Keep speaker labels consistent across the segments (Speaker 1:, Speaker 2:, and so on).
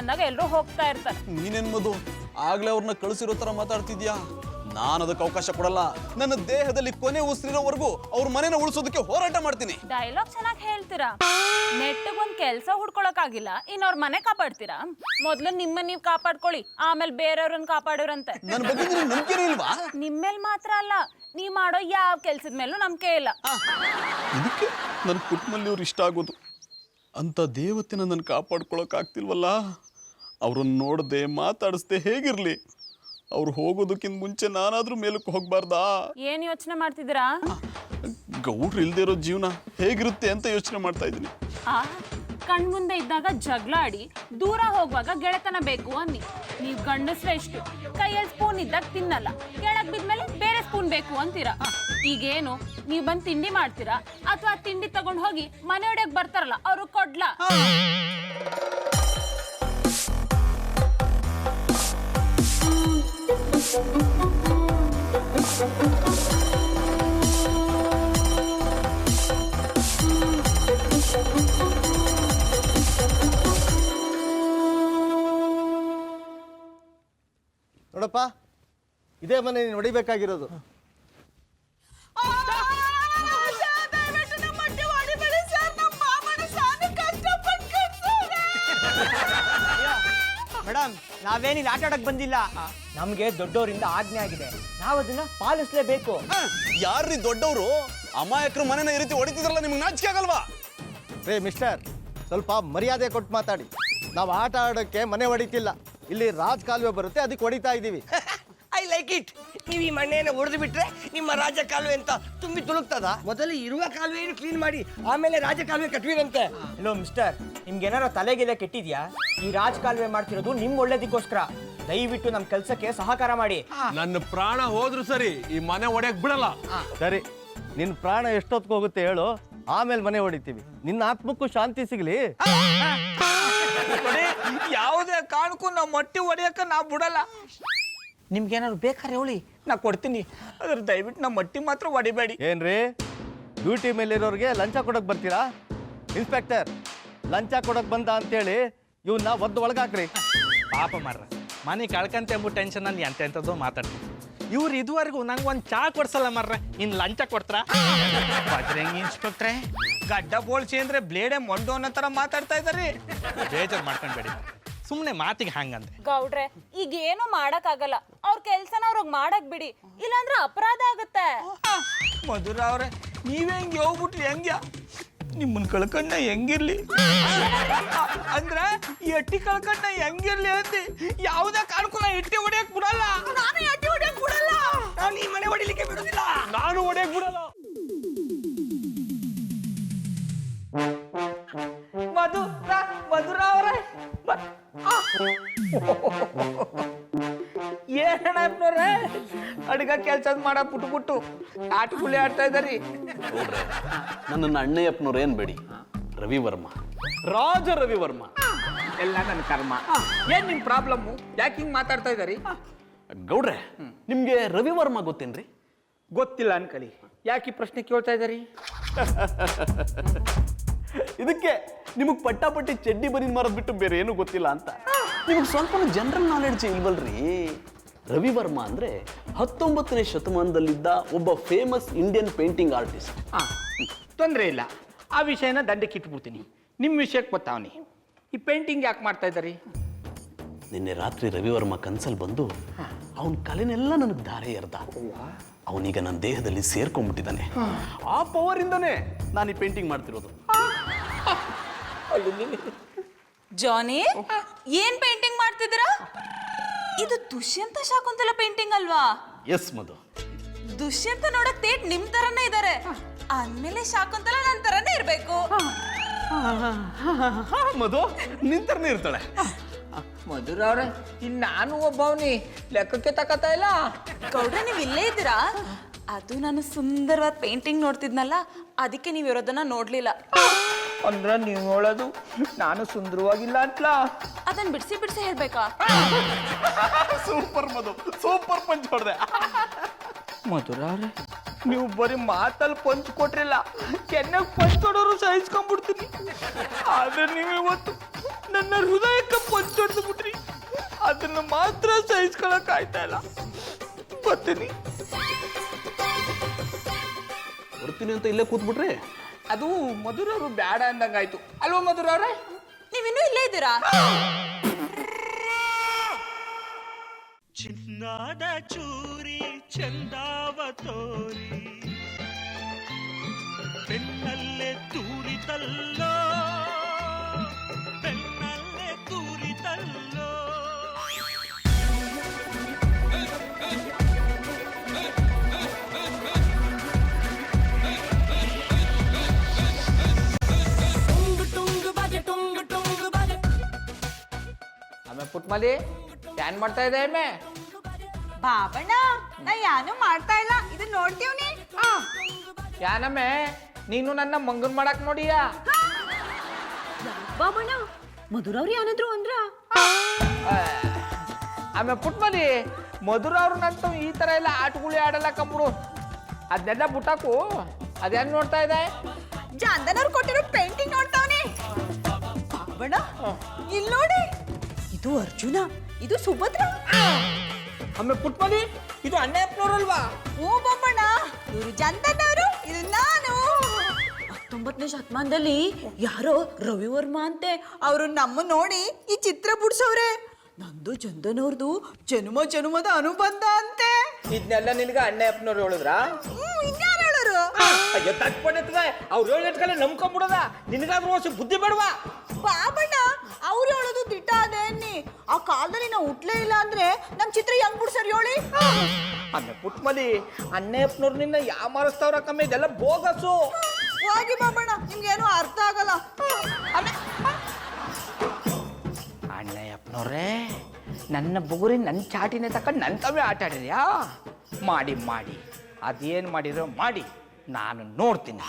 Speaker 1: ಬಂದಾಗ ಎಲ್ಲರೂ ಹೋಗ್ತಾ ಇರ್ತಾರೆ.
Speaker 2: ನೀನೇನ್ ಮಧು ಆಗ್ಲೇ ಅವ್ರನ್ನ ಕಳಿಸಿರೋ ತರ ಮಾತಾಡ್ತಿದ್ಯಾ? ನಾನು ಅದಕ್ಕೆ ಅವಕಾಶ ಕೊಡಲ್ಲ. ನನ್ನ ದೇಹದಲ್ಲಿ ಕೊನೆ ಉಸಿರಿರೋವರೆಗೂ ಅವ್ರ ಮನೇನ ಉಳಿಸೋದಕ್ಕೆ ಹೋರಾಟ ಮಾಡ್ತೀನಿ.
Speaker 1: ಡೈಲಾಗ್ ಚೆನ್ನಾಗಿ ಹೇಳ್ತೀರಾ. ನೆಟ್ಟಿಗೆ ಒಂದ್ ಕೆಲ್ಸ ಹುಡ್ಕೊಳಕ್ಕಾಗಿಲ್ಲ, ಇನ್ನವ್ರ ಮನೆ ಕಾಪಾಡ್ತೀರಾ? ಮೊದ್ಲು ನಿಮ್ಮನ್ನ ನೀವು ಕಾಪಾಡ್ಕೊಳ್ಳಿ, ಆಮೇಲೆ ಬೇರೆಯವ್ರನ್ನ ಕಾಪಾಡೋರಂತೆ.
Speaker 2: ನನ್ನ ಬಗ್ಗೆ ನಿನಗೆ ನಂಬಿಕೆ ಇಲ್ವಾ?
Speaker 1: ನಿಮ್ಮೇಲ್ ಮಾತ್ರ ಅಲ್ಲ, ನೀವ್ ಮಾಡೋ ಯಾವ ಕೆಲ್ಸದ ಮೇಲೂ ನಂಬಿಕೆ ಇಲ್ಲ.
Speaker 2: ಇದಕ್ಕೆ ನನ್ನ ಕುಟುಂಬದಲ್ಲಿ ಅವ್ರು ಇಷ್ಟ ಆಗೋದು. ಅಂತ ದೇವತೆ ನನ್ನನ್ನು ಕಾಪಾಡ್ಕೊಳಕ್ ಆಗ್ತಿಲ್ವಲ್ಲ. ಅವ್ರನ್ನ ನೋಡದೆ ಮಾತಾಡಿಸ್ದೆ ಹೇಗಿರ್ಲಿ? ಅವ್ರು ಹೋಗೋದಕ್ಕಿಂತ ಮುಂಚೆ ನಾನಾದ್ರೂ ಮೇಲಕ್ಕೆ ಹೋಗ್ಬಾರ್ದಾ?
Speaker 1: ಏನ್ ಯೋಚನೆ ಮಾಡ್ತಿದ್ದೀರಾ?
Speaker 2: ಗೌಡ್ರು ಇಲ್ದೇ ಇರೋ ಜೀವನ ಹೇಗಿರುತ್ತೆ ಅಂತ ಯೋಚನೆ ಮಾಡ್ತಾ ಇದ್ದೀನಿ.
Speaker 1: ಕಣ್ ಮುಂದೆ ಇದ್ದಾಗ ಜಗಳ ಆಡಿ ದೂರ ಹೋಗುವಾಗ ಗೆಳೆತನ ಬೇಕು ಅನ್ನಿ. ನೀವ್ ಗಂಡಸ್ರೆ ಎಷ್ಟು ಕೈಯಲ್ಲಿ ಸ್ಪೂನ್ ಇದ್ದಾಗ ತಿನ್ನಲ್ಲ, ಕೆಳಗ್ ಬಿದ್ಮೇಲೆ ಬೇರೆ ಸ್ಪೂನ್ ಬೇಕು ಅಂತೀರಾ. ಈಗೇನು ನೀವ್ ಬಂದ್ ತಿಂಡಿ ಮಾಡ್ತೀರಾ ಅಥವಾ ತಿಂಡಿ ತಗೊಂಡ್ ಹೋಗಿ ಮನೆ ಒಡೆಯಕ್ ಬರ್ತಾರಲ್ಲ ಅವ್ರು ಕೊಡ್ಲಾ?
Speaker 3: ನೋಡಪ್ಪ, ಇದೇ ಮನೆ ನೀನು ಹೊಡಿಬೇಕಾಗಿರೋದು.
Speaker 4: ಮೇಡಮ್, ನಾವೇನಿಲ್ಲ ಆಟ ಆಡಕ್ ಬಂದಿಲ್ಲ. ನಮ್ಗೆ ದೊಡ್ಡವರಿಂದ ಆಜ್ಞೆ ಆಗಿದೆ, ನಾವು ಅದನ್ನ ಪಾಲಿಸ್ಲೇಬೇಕು.
Speaker 2: ಯಾರ್ರೀ ದೊಡ್ಡವರು? ಅಮಾಯಕರು ಮನೆನ ಈ ರೀತಿ ಹೊಡಿತಿದ್ರಲ್ಲ, ನಿಮ್ಗೆ ನಾಚಿಕೆ ಆಗಲ್ವಾ?
Speaker 3: ರೇ ಮಿಸ್ಟರ್, ಸ್ವಲ್ಪ ಮರ್ಯಾದೆ ಕೊಟ್ಟು ಮಾತಾಡಿ. ನಾವು ಆಟ ಆಡೋಕ್ಕೆ ಮನೆ ಹೊಡಿತಿಲ್ಲ, ಇಲ್ಲಿ ರಾಜ್ ಕಾಲುವೆ ಬರುತ್ತೆ, ಅದಕ್ಕೆ ಹೊಡಿತಾ ಇದ್ದೀವಿ.
Speaker 5: I like it. ನೀವು ಈ ಮಣ್ಣೆಯನ್ನು ಹೊಡೆದು ಬಿಟ್ರೆ ನಿಮ್ಮ ರಾಜ ಕಾಲುವೆ ಅಂತ ತುಂಬಿ ತುಳುಕ್ತದ? ಮೊದಲು ಇರುವ ಕಾಲುವೆಯನ್ನು ಕ್ಲೀನ್ ಮಾಡಿ ಆಮೇಲೆ ರಾಜ ಕಾಲುವೆ ಕಟ್ವಿರಂತೆ.
Speaker 4: ಹಲೋ ಮಿಸ್ಟರ್, ನಿಮ್ಗೆ ಏನಾರ ತಲೆಗೆಲ್ಲ ಕೆಟ್ಟಿದ್ಯಾ? ಈ ರಾಜ್ ಕಾಲುವೆ ಮಾಡ್ತಿರೋದು ನಿಮ್ ಒಳ್ಳೇದಕ್ಕೋಸ್ಕರ. ದಯವಿಟ್ಟು ನಮ್ ಕೆಲ್ಸಕ್ಕೆ ಸಹಕಾರ ಮಾಡಿ.
Speaker 6: ನನ್ನ ಪ್ರಾಣ ಹೋದ್ರು ಸರಿ, ಈ ಮನೆ ಒಡೆಯಕ್ ಬಿಡಲ್ಲ.
Speaker 3: ಸರಿ, ನಿನ್ನ ಪ್ರಾಣ ಎಷ್ಟೊತ್ತಿಗೆ ಹೋಗುತ್ತೆ ಹೇಳು, ಆಮೇಲೆ ಮನೆ ಹೊಡಿತೀವಿ. ನಿನ್ನ ಆತ್ಮಕ್ಕೂ ಶಾಂತಿ ಸಿಗಲಿ.
Speaker 5: ಯಾವುದೇ ಕಾರಣಕ್ಕೂ ನಾವು ಮಟ್ಟಿ ಹೊಡೆಯಕ್ಕೆ ನಾವು ಬಿಡಲ್ಲ. ನಿಮ್ಗೇನಾದ್ರು ಬೇಕಾದ್ರೆ ಹೇಳಿ, ನಾ ಕೊಡ್ತೀನಿ. ಅದ್ರ ದಯವಿಟ್ಟು ನಮ್ಮ ಮಟ್ಟಿ ಮಾತ್ರ ಹೊಡಿಬೇಡಿ.
Speaker 3: ಏನ್ರಿ, ಡ್ಯೂಟಿ ಮೇಲಿರೋರಿಗೆ ಲಂಚ ಕೊಡಕ್ ಬರ್ತೀರಾ? ಇನ್ಸ್ಪೆಕ್ಟರ್, ಲಂಚ ಕೊಡಕ್ ಬಂದ ಅಂತೇಳಿ ಇವನ್ನ ಒದ್ದು ಒಳಗಾಕ್ರಿ.
Speaker 7: ಪಾಪ ಮಾರ್ರ, ಮನೆ ಕಳ್ಕಂತ ಎಂಬ ಟೆನ್ಷನ್ ಅಲ್ಲಿ ಎಂತೆಂಥದ್ದು ಮಾತಾಡ್ತೀನಿ. ಇವ್ರು ಇದುವರೆಗೂ ನಂಗೆ ಒಂದು ಚಾ ಕೊಡ್ಸಲ್ಲ ಮಾರ್ರ, ಇನ್ನು ಲಂಚ ಕೊಡ್ತಾರ?
Speaker 5: ಬಜ್ರಂಗಿ ಇನ್ಸ್ಪೆಕ್ಟ್ರೆ, ಗಡ್ಡ ಬೋಳ್ಸಿ ಅಂದ್ರೆ ಬ್ಲೇಡೆ ಮೊಂಡು ಅನ್ನೋ ಥರ ಮಾತಾಡ್ತಾ ಇದ್ದಾರೆ.
Speaker 7: ಬೇಜಾರು ಮಾಡ್ಕೊಂಡ್ಬೇಡಿ, ಸುಮ್ಮನೆ ಮಾತಿಗೆ ಹಂಗಂದೆ.
Speaker 1: ಗೌಡ್ರೆ, ಈಗ ಏನು ಮಾಡಕ್ ಆಗಲ್ಲ, ಅವ್ರ ಕೆಲ್ಸನ ಅವ್ರಿಗೆ ಮಾಡಕ್ ಬಿಡಿ, ಇಲ್ಲಾಂದ್ರೆ ಅಪರಾಧ ಆಗುತ್ತೆ.
Speaker 5: ಮಧುರ ಅವ್ರೆ, ನೀವೇ ಹಿಂಗೆ ಹೋಗ್ಬಿಟ್ರಿ ಹೆಂಗ್ಯ? ನಿಮ್ಮನ್ ಕಳ್ಕಂಡ ಹೆಂಗಿರ್ಲಿ ಅಂದ್ರೆ ಈ ಅಟ್ಟಿ ಕಳ್ಕಂಡ ಹೆಂಗಿರ್ಲಿ ಅಂತಿ. ಯಾವುದೇ ಕಾರಣಕ್ಕೂ ನಾ ಇಟ್ಟಿ ಹೊಡಿಯಕ್ ಬಿಡಲ್ಲ. ನಾನು ಅಟ್ಟಿ ಹೊಡಿಯಕ್ ಬಿಡಲ್ಲ. ನಾನು ಈ ಮನೆ ಹೊಡಿಲಿಕ್ಕೆ ಬಿಡುದಿಲ್ಲ.
Speaker 6: ನಾನು ಒಡೆಯಕ್ ಬಿಡಲ್ಲ.
Speaker 5: ಮಧುರ ಅವರೇ, ಏನಪ್ಪನವ್ರೆ ಅಡ್ಗ ಕೆಲ್ಸ ಮಾಡ ಪುಟ್ಟು ಆಟಗುಳಿ ಆಡ್ತಾ ಇದ್ದಾರಿ.
Speaker 2: ನನ್ನನ್ನು ಅಣ್ಣಯ್ಯಪ್ಪನವ್ರು ಏನ್ ಬೇಡಿ, ರವಿವರ್ಮ, ರಾಜ ರವಿವರ್ಮ.
Speaker 5: ಎಲ್ಲ ನನ್ನ ಕರ್ಮ. ಏನ್ ನಿಮ್ ಪ್ರಾಬ್ಲಮ್ಮು? ಯಾಕೆ ಹಿಂಗ್ ಮಾತಾಡ್ತಾ ಇದ್ದಾರಿ?
Speaker 2: ಗೌಡ್ರೆ, ನಿಮ್ಗೆ ರವಿವರ್ಮ ಗೊತ್ತೇನ್ರಿ?
Speaker 5: ಗೊತ್ತಿಲ್ಲ ಅನ್ಕಲಿ. ಯಾಕೆ ಈ ಪ್ರಶ್ನೆ ಕೇಳ್ತಾ ಇದ್ದಾರಿ?
Speaker 2: ಇದಕ್ಕೆ ನಿಮಗ್ ಪಟ್ಟಾಪಟ್ಟಿ ಚಡ್ಡಿ ಬರೀ ಮಾರೋದ್ ಬಿಟ್ಟು ಬೇರೆ ಏನು ಗೊತ್ತಿಲ್ಲ ಅಂತ. ನಿಮಗೆ ಸ್ವಲ್ಪ ಜನರಲ್ ನಾಲೆಡ್ಜ್ ಇಲ್ವಲ್ರಿ? ರವಿವರ್ಮ ಅಂದ್ರೆ 19ನೇ ಶತಮಾನದಲ್ಲಿದ್ದ ಒಬ್ಬ ಫೇಮಸ್ ಇಂಡಿಯನ್ ಪೇಂಟಿಂಗ್ ಆರ್ಟಿಸ್ಟ್.
Speaker 5: ತೊಂದರೆ ಇಲ್ಲ, ಆ ವಿಷಯನ ದಂಡಕ್ಕೆ ಇಟ್ಬಿಡ್ತೀನಿ. ನಿಮ್ಮ ವಿಷಯಕ್ಕೆ ಗೊತ್ತಾವನಿ. ಈ ಪೇಂಟಿಂಗ್ ಯಾಕೆ ಮಾಡ್ತಾ ಇದ್ದಾರಿ?
Speaker 2: ನಿನ್ನೆ ರಾತ್ರಿ ರವಿವರ್ಮ ಕನ್ಸಲ್ ಬಂದು ಅವನ ಕಲೆನೆಲ್ಲ ನನಗೆ ಧಾರೆ ಎರ್ದ. ಅವನೀಗ ನನ್ನ ದೇಹದಲ್ಲಿ ಸೇರ್ಕೊಂಡ್ಬಿಟ್ಟಿದ್ದಾನೆ. ಆ ಪವರ್ ಇಂದಾನೆ ನಾನು ಈ ಪೇಂಟಿಂಗ್ ಮಾಡ್ತಿರೋದು.
Speaker 1: ಜಾನಿ, ಏನ್ ಪೇಂಟಿಂಗ್ ಮಾಡ್ತಿದ್ದೀರಾ? ಇದು ದುಷ್ಯಂತ ಶಾಕುಂತಲ ಪೇಂಟಿಂಗ್ ಅಲ್ವಾ?
Speaker 2: ಎಸ್ ಮಧು,
Speaker 1: ದುಷ್ಯಂತ ನೋಡಕ್ ತೇಟ್ ನಿಮ್ ತರನೇ ಇದಾರೆ, ಅಂದ್ಮೇಲೆ ಶಾಕುಂತಲ ನನ್ ತರನೇ ಇರ್ಬೇಕು.
Speaker 2: ಮಧು ನಿಂತರನೇ ಇರ್ತಾಳೆ.
Speaker 5: ಮಧುರ ಅವ್ರೆ, ಇಲ್ಲಿ ನಾನು ಒಬ್ಬವನಿ ಲೆಕ್ಕಕ್ಕೆ ತಕತಾ ಇಲ್ಲ.
Speaker 1: ಗೌಡ್ರೆ, ನೀವ್ ಇಲ್ಲೇ ಇದ್ದೀರಾ? ಅದು ನಾನು ಸುಂದರವಾದ ಪೇಂಟಿಂಗ್ ನೋಡ್ತಿದ್ನಲ್ಲ, ಅದಕ್ಕೆ ನೀವ್ ಇರೋದನ್ನ ನೋಡ್ಲಿಲ್ಲ.
Speaker 5: ಅಂದ್ರ ನೀವು ನೋಡೋದು ನಾನು ಸುಂದರವಾಗಿಲ್ಲ ಅಂತಲಾ?
Speaker 1: ಅದನ್ನ ಬಿಡಿಸಿ ಬಿಡಿಸಿ ಹೇಳ್ಬೇಕಾ?
Speaker 2: ಸೂಪರ್ ಮಧು, ಸೂಪರ್ ಪಂಚ್ ಹೊಡೆದೆ.
Speaker 5: ಮಧುರ ಅವ್ರೆ, ನೀವು ಬರೀ ಮಾತಲ್ಲಿ ಪಂಚ್ ಕೊಟ್ರಿಲ್ಲ, ಕೆನ್ನಾಗ ಪಂಚ್ ಕೊಡೋರು ಸಹಿಸ್ಕೊಂಡ್ಬಿಡ್ತೀನಿ. ಆದ್ರೆ ನೀವು ಇವತ್ತು ನನ್ನ ಹೃದಯಕ್ಕೆ ಪಂಚ್ ಹೊಡೆದು ಅದನ್ನು ಮಾತ್ರ ಸಹಿಸ್ಕೊಳಕ್ ಆಯ್ತಾ ಇಲ್ಲ. ಬರ್ತೀನಿ.
Speaker 2: ಬರ್ತೀನಿ ಅಂತ ಇಲ್ಲೇ ಕೂತ್ಬಿಟ್ರೆ
Speaker 5: ಅದು ಮಧುರವರು ಬೇಡ ಅಂದಂಗಾಯ್ತು ಅಲ್ವಾ ಮಧುರವ್ರೆ?
Speaker 1: ನೀವಿನ್ನೂ ಇಲ್ಲೇ ಇದ್ದೀರಾ?
Speaker 8: ಚಿನ್ನಾದ ಚೂರಿ ಚಂದಾವ ತೋರಿ ಬೆನ್ನಲ್ಲೇ ತೂರಿತಲ್ಲೋ ಬೆನ್ನಲ್ಲೇ ತೂರಿತಲ್ಲೋ.
Speaker 5: ಆಮೇಲೆ ಪುಟ್ಮಲಿ ಏನ್ ಮಾಡ್ತಾ ಇದೆ ಆಮೆ?
Speaker 9: ಬಾಬಣ್ಣ ನಾ ಯಾನು ಮಾಡ್ತಾ ಇಲ್ಲ, ಇದು ನೋಡ್ತೀವ್ನಿ.
Speaker 5: ಯಾನಮ್ಮೆ ನೀನು ನನ್ನ ಮಂಗನ್ ಮಾಡಕ್ ನೋಡಿಯಾ?
Speaker 9: ಬಾಬಣ್ಣ ಮಧುರವ್ರು ಏನಾದ್ರು ಅಂದ್ರ?
Speaker 5: ಆಮೇಲೆ ಪುಟ್ಮಲಿ ಮಧುರವ್ರನ್ನಂತೂ ಈ ತರ ಎಲ್ಲ ಆಟಗಳು ಆಡಲ್ಲ ಕಂಬಿಡು. ಅದನ್ನೆಲ್ಲ ಬುಟ್ಟಾಕು. ಅದೇನ್ ನೋಡ್ತಾ ಇದೆ?
Speaker 9: ಜಾನ್ದನವ್ರು ಕೊಟ್ಟಿರೋ ಪೇಂಟಿಂಗ್ ನೋಡ್ತಾವ್ನಿ. ಬಾಬಣ್ಣ ಇಲ್ಲಿ ನೋಡಿ, ಇದು ಅರ್ಜುನ, ಇದು ಸುಭದ್ರ.
Speaker 5: ಆಮೇಲೆ ಪುಟ್ಮಲಿ ಇದು ಅಣ್ಣಪ್ಪನವ್ರಲ್ವಾ?
Speaker 9: ಓ ಬಾಬಣ್ಣ, ಇವರು ಜಾನ್ದನವರು, ಇದು ನಾನು. 19ನೇ ಶತಮಾನದಲ್ಲಿ ಯಾರೋ ರವಿವರ್ಮ ಅಂತೆ, ಅವರು ನಮ್ಮ ನೋಡಿ ಈ ಚಿತ್ರ ಬಿಡ್ಸವ್ರೆ. ನಂದು ಚಂದನವ್ರದು ಜನ್ಮ ಜನ್ಮದ ಅನುಬಂಧ ಅಂತೆ.
Speaker 5: ಇದನ್ನೆಲ್ಲ ನಿನ್ಗೆ ಅಣ್ಣಪ್ಪನವ್ರು ಹೇಳಿದ್ರಾ?
Speaker 9: ಇನ್ಯಾರು ಹೇಳೋರು?
Speaker 5: ಅಯ್ಯೋ ತಟ್ಪಡಿರ್ತದೆ ಅವ್ರು ಹೇಳಿದ್ಕಲ್ಲ ನಂಬ್ಕೊಂಡ್ಬಿಡದ. ನಿನಗಾದ್ರೂ ವರ್ಷ ಬುದ್ಧಿ ಬೇಡವಾ?
Speaker 9: ಬಾಬಣ್ಣ ಅವ್ರು ಹೇಳೋದು ದಿಟ್ಟ ಅದೇ ಅನ್ನಿ. ಆ ಕಾಲದಲ್ಲಿ ನಾವು ಹುಟ್ಲೇ ಇಲ್ಲ ಅಂದ್ರೆ ನಮ್ ಚಿತ್ರ ಹೆಂಗ್ ಬಿಡ್ಸರ್ ಹೇಳಿ?
Speaker 5: ಆಮೇಲೆ ಪುಟ್ಮಲಿ ಅಣ್ಣಪ್ಪನವ್ರು ನಿನ್ನ ಯಾವ ಮಾರಿಸ್ತಾವ್ರ ಕಮ್ಮಿ, ಇದೆಲ್ಲ ಬೋಗಸು.
Speaker 9: ಹೋಗಿ ಬಾಬಣ್ಣ, ನಿಮ್ಗೇನು ಅರ್ಥ ಆಗಲ್ಲ.
Speaker 5: ಅಣ್ಣಯ್ಯಪ್ಪನವ್ರೇ, ನನ್ನ ಬುಗುರಿ ನನ್ನ ಚಾಟಿನೇ ತಕೊಂಡು ನನ್ನ ತವೇ ಆಟ ಆಡಿದ್ಯಾ? ಮಾಡಿ ಮಾಡಿ ಅದೇನು ಮಾಡಿರೋ ಮಾಡಿ, ನಾನು ನೋಡ್ತೀನಿ.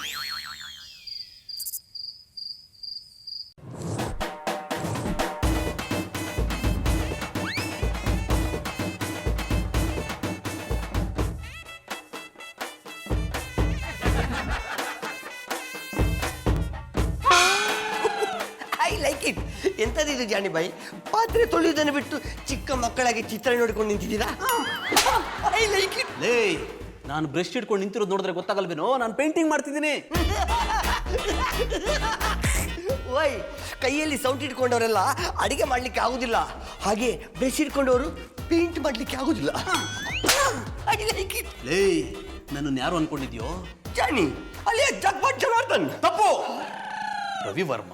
Speaker 10: I like it. ಎಂಥದಿದು ಜಾನಿ ಬಾಯಿ, ಪಾತ್ರೆ ತೊಳೆಯುವುದನ್ನು ಬಿಟ್ಟು ಚಿಕ್ಕ ಮಕ್ಕಳಾಗಿ ಚಿತ್ರ ನೋಡ್ಕೊಂಡು ನಿಂತಿದ್ದೀರಾ? I like it.
Speaker 2: ಲೇ, ನಾನು ಬ್ರಷ್ ಇಟ್ಕೊಂಡು ನಿಂತಿರೋದು ನೋಡಿದ್ರೆ ಗೊತ್ತಾಗಲ್ವೇನೋ ನಾನು ಪೇಂಟಿಂಗ್ ಮಾಡ್ತಿದ್ದೀನಿ.
Speaker 10: ಓಯ್, ಕೈಯಲ್ಲಿ ಸೌಂಟ್ ಇಟ್ಕೊಂಡವರೆಲ್ಲ ಅಡಿಗೆ ಮಾಡ್ಲಿಕ್ಕೆ ಆಗುದಿಲ್ಲ, ಹಾಗೆ ಬ್ರಷ್ ಇಟ್ಕೊಂಡವರು ಪೇಂಟ್ ಮಾಡ್ಲಿಕ್ಕೆ ಆಗುದಿಲ್ಲ. I like it.
Speaker 2: ಲೇ, ನನ್ನನ್ನು ಯಾರು ಅನ್ಕೊಂಡಿದ್ಯೋ?
Speaker 10: ಜಾನಿ ಅಲ್ಲಿಯ ಜಗ್ಬಟ್ ಜನಾರ್ದನ್.
Speaker 2: ತಪ್ಪು. ರವಿವರ್ಮ,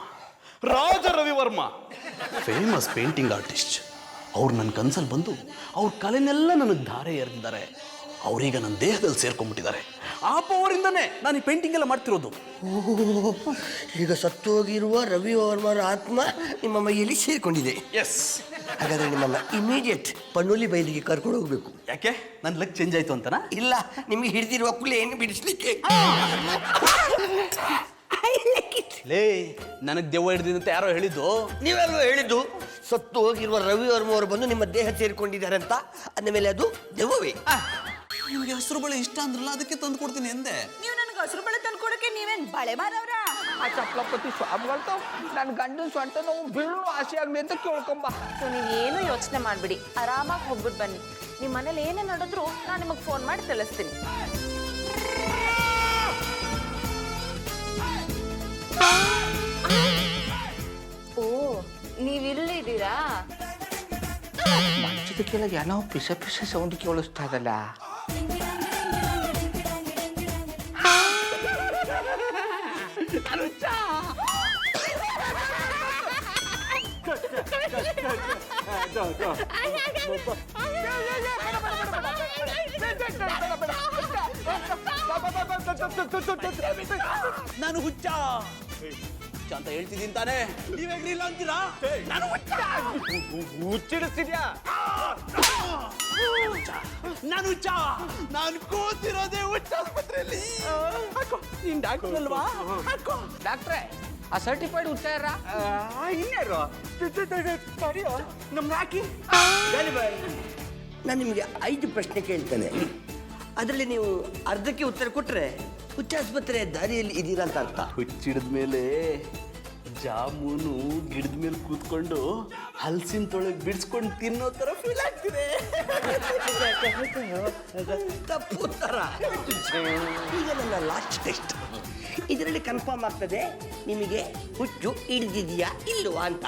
Speaker 2: ರಾಜ ರವಿವರ್ಮ, ಫೇಮಸ್ ಪೇಂಟಿಂಗ್ ಆರ್ಟಿಸ್ಟ್. ಅವ್ರು ನನ್ನ ಕನ್ಸಲ್ಲಿ ಬಂದು ಅವ್ರ ಕಲೆನೆಲ್ಲ ನನಗೆ ಧಾರೆ ಎರೆದಿದ್ದಾರೆ. ಅವರೀಗ ನನ್ನ ದೇಹದಲ್ಲಿ ಸೇರ್ಕೊಂಡ್ಬಿಟ್ಟಿದ್ದಾರೆ. ಆ ಪವರಿಂದನೇ ನಾನು ಈ ಪೇಂಟಿಂಗ್ ಎಲ್ಲ ಮಾಡ್ತಿರೋದು.
Speaker 10: ಈಗ ಸತ್ತು ಹೋಗಿರುವ ರವಿ ವರ್ಮರ ಆತ್ಮ ನಿಮ್ಮ ಮೈಯಲ್ಲಿ ಸೇರಿಕೊಂಡಿದೆ.
Speaker 2: ಎಸ್.
Speaker 10: ಹಾಗಾದ್ರೆ ನಿಮ್ಮನ್ನ ಇಮಿಡಿಯೇಟ್ ಪಣ್ಣುಲಿ ಬೈಲಿಗೆ ಕರ್ಕೊಂಡು ಹೋಗ್ಬೇಕು.
Speaker 2: ಯಾಕೆ? ನನ್ನ ಲಕ್ ಚೇಂಜ್ ಆಯ್ತು ಅಂತನಾ?
Speaker 10: ಇಲ್ಲ, ನಿಮಗೆ ಹಿಡಿದಿರುವ ಕುಲೆಯನ್ನು ಬಿಡಿಸ್ಲಿಕ್ಕೆ.
Speaker 2: ಲೇ, ನನಗೆ ದೆವ್ವ ಹಿಡಿದಂತೆ ಯಾರೋ ಹೇಳಿದ್ದು.
Speaker 10: ನೀವೆಲ್ಲೋ ಹೇಳಿದ್ದು ಸತ್ತು ಹೋಗಿರುವ ರವಿ ವರ್ಮ ಅವರು ಬಂದು ನಿಮ್ಮ ದೇಹ ಸೇರಿಕೊಂಡಿದ್ದಾರೆ ಅಂತ. ಅಂದಮೇಲೆ ಅದು ದೆವ್ವವೇ.
Speaker 2: ನಿಮಗೆ ಹಸಿರು ಬಳೆ ಇಷ್ಟ ಅಂದ್ರಲ್ಲ, ಅದಕ್ಕೆ ತಂದು ಕೊಡ್ತೀನಿ ಎಂದೆ.
Speaker 9: ನೀವು ನನಗೆ ಹಸಿರು ಬಳೆ ತಂದ್ಕೊಡಕ್ಕೆ ನೀವೇನ್ ಬಳೆ ಮಾರವ್ರ?
Speaker 5: ಆ ಚಪ್ಲಪತಿ ಸ್ವಾಮಿಗಳು ನನ್ನ ಗಂಡನ ಸೊಂಟ ನೋವು ಬೀಳು ಆಸೆ ಆಗಲಿ ಅಂತ ಕೇಳ್ಕೊಂಬ.
Speaker 1: ನೀವೇನು ಯೋಚನೆ ಮಾಡ್ಬಿಡಿ, ಆರಾಮಾಗಿ ಹೋಗ್ಬಿಟ್ಟು ಬನ್ನಿ. ನಿಮ್ಮ ಮನೇಲಿ ಏನೇ ನಡೆದ್ರು ನಾನು ನಿಮಗೆ ಫೋನ್ ಮಾಡಿ ತಿಳಿಸ್ತೀನಿ. ಓ, ನೀವಿಲ್ಲಿದ್ದೀರಾ?
Speaker 5: ಮಂಚದ ಕೆಳಗೆ ಏನೋ ಪಿಸ ಪಿಸ ಸೌಂಡ್ ಕೇಳಿಸ್ತಾ ಇದಲ್ಲ.
Speaker 2: ನಾನು ಹುಚ್ಚ ಅಂತ ಹೇಳ್ತಿದ್ದೀನಿ ತಾನೇ, ನೀವೇನಿಲ್ಲ ಅಂತೀರಾ? ನಾನು
Speaker 5: ಹುಚ್ಚಿಡಿಸ್ತಿದ್ಯಾ?
Speaker 2: ನಾನು ಹುಚ್ಚ, ನಾನು ಕೂತಿರೋದೇ ಹುಚ್ಚ ಆಸ್ಪತ್ರೆಯಲ್ಲಿ. ನೀನ್ ಡಾಕ್ಟರ್ ಅಲ್ವಾ?
Speaker 5: ಡಾಕ್ಟ್ರೆ, ಆ ಸರ್ಟಿಫೈಡ್ ಹುಚ್ಚಾರ
Speaker 4: ಇನ್ಯಾರು ನಮ್ಗೆ ಹಾಕಿ.
Speaker 10: ನಾನು ನಿಮಗೆ 5 ಪ್ರಶ್ನೆ ಕೇಳ್ತೇನೆ, ಅದರಲ್ಲಿ ನೀವು ಅರ್ಧಕ್ಕೆ ಉತ್ತರ ಕೊಟ್ಟರೆ ಹುಚ್ಚಾಸ್ಪತ್ರೆ ದಾರಿಯಲ್ಲಿ ಇದ್ದೀರಾ ಅಂತ ಅರ್ಥ.
Speaker 2: ಹುಚ್ಚಿಡಿದ ಮೇಲೆ ಜಾಮೂನು ಗಿಡದ ಮೇಲೆ ಕೂತ್ಕೊಂಡು ಹಲಸಿನ ತೊಳೆಗೆ ಬಿಡಿಸ್ಕೊಂಡು ತಿನ್ನೋ ಥರ ಫೀಲ್ ಆಗ್ತಿದೆ.
Speaker 10: ತಪ್ಪು ಥರ. ಈಗ ನನ್ನ ಲಾಸ್ಟ್ ಟೆಸ್ಟ್, ಇದರಲ್ಲಿ ಕನ್ಫರ್ಮ್ ಆಗ್ತದೆ ನಿಮಗೆ ಹುಚ್ಚು ಹಿಡಿದಿದೆಯಾ ಇಲ್ವಾ ಅಂತ.